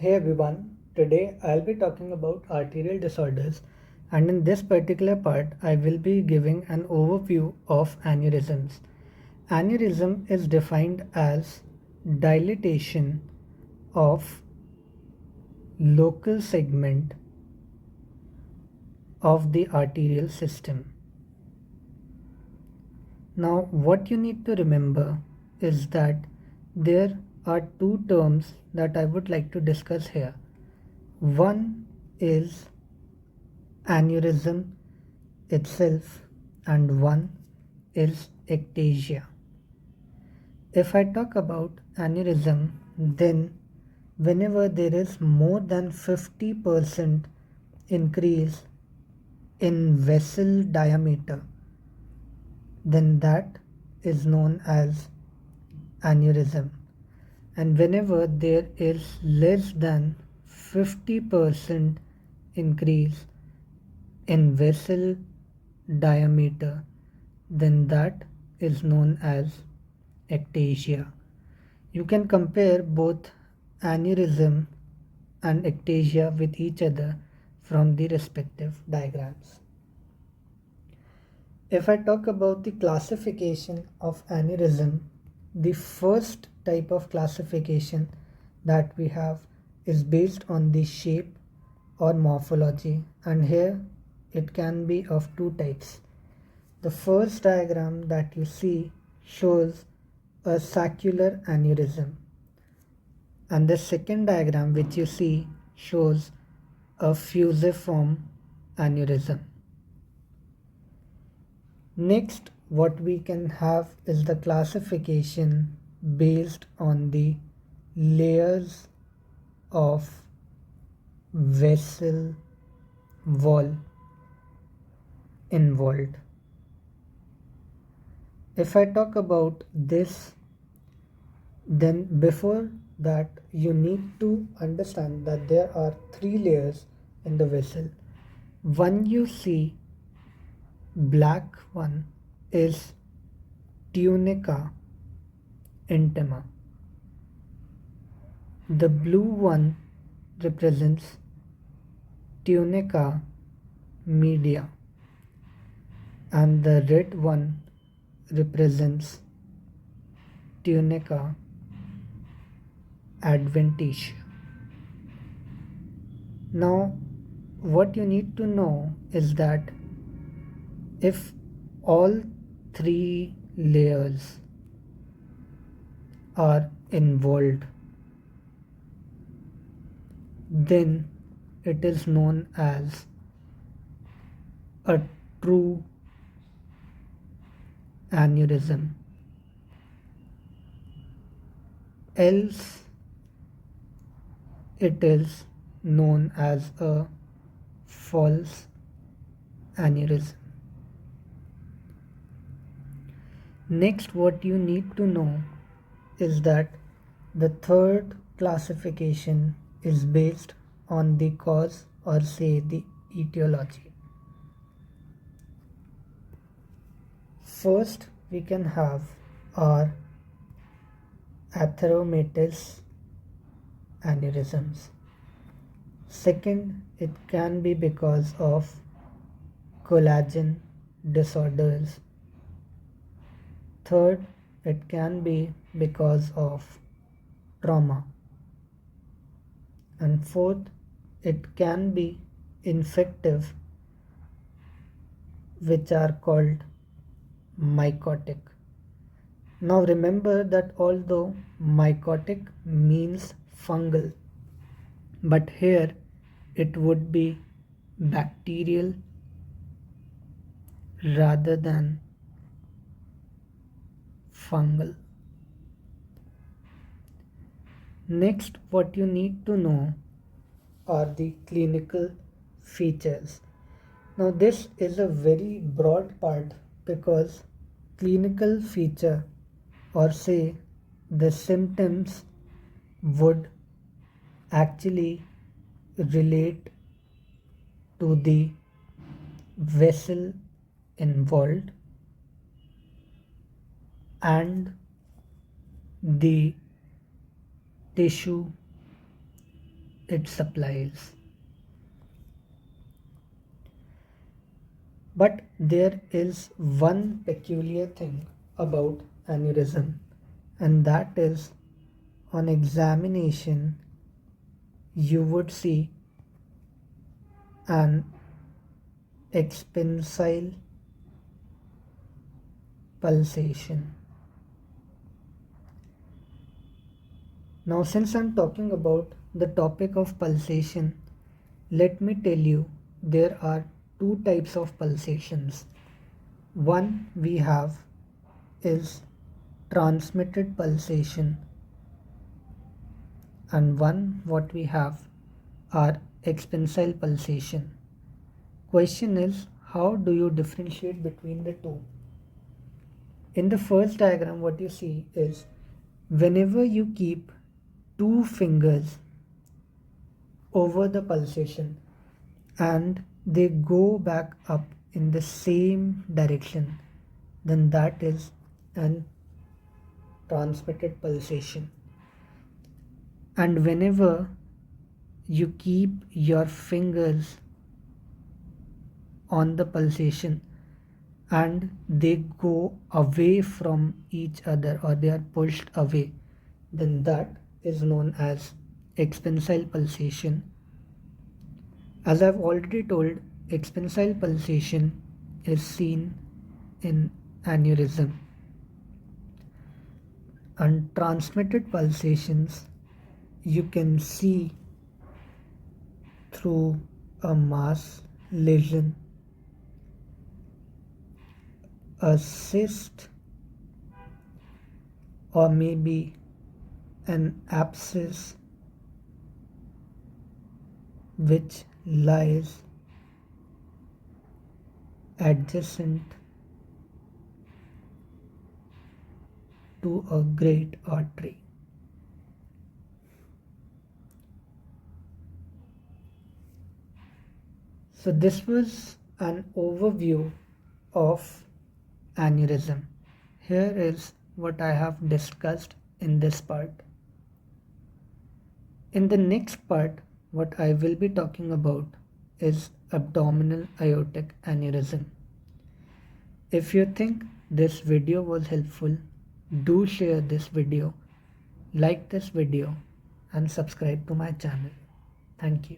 Hey everyone, today I'll be talking about arterial disorders, and in this particular part I will be giving an overview of aneurysms. Aneurysm is defined as dilatation of local segment of the arterial system. Now what you need to remember is that there are two terms that I would like to discuss here. One is aneurysm itself and one is ectasia. If I talk about aneurysm, then whenever there is more than 50% increase in vessel diameter, then that is known as aneurysm. And whenever there is less than 50% increase in vessel diameter, then that is known as ectasia. You can compare both aneurysm and ectasia with each other from the respective diagrams. If I talk about the classification of aneurysm, the first type of classification that we have is based on the shape or morphology, and here it can be of two types. The first diagram that you see shows a saccular aneurysm, and the second diagram which you see shows a fusiform aneurysm. Next, what we can have is the classification based on the layers of vessel wall involved. If I talk about this, then before that you need to understand that there are three layers in the vessel. One you see black one is tunica intima. The blue one represents tunica media, and the red one represents tunica adventitia. Now what you need to know is that if all three layers are involved, then it is known as a true aneurysm. Else it is known as a false aneurysm. Next, what you need to know is that the third classification is based on the cause, or say the etiology. First, we can have our atheromatous aneurysms. Second, it can be because of collagen disorders. Third, it can be because of trauma. And fourth, it can be infective, which are called mycotic. Now remember that although mycotic means fungal, but here it would be bacterial rather than fungal. Next, what you need to know are the clinical features. Now this is a very broad part because clinical feature, or say the symptoms, would actually relate to the vessel involved and the tissue it supplies. But there is one peculiar thing about aneurysm, and that is on examination you would see an expansile pulsation. Now, since I'm talking about the topic of pulsation, let me tell you there are two types of pulsations. One we have is transmitted pulsation, and one what we have are expansile pulsation. Question is, how do you differentiate between the two? In the first diagram, what you see is whenever you keep two fingers over the pulsation and they go back up in the same direction, then that is an transmitted pulsation. And whenever you keep your fingers on the pulsation and they go away from each other or they are pushed away, then that is known as expansile pulsation. As I've already told, expansile pulsation is seen in aneurysm, and transmitted pulsations you can see through a mass lesion, a cyst, or maybe an abscess which lies adjacent to a great artery. So this was an overview of aneurysm. Here is what I have discussed in this part. In the next part, what I will be talking about is abdominal aortic aneurysm. If you think this video was helpful, do share this video, like this video, and subscribe to my channel. Thank you.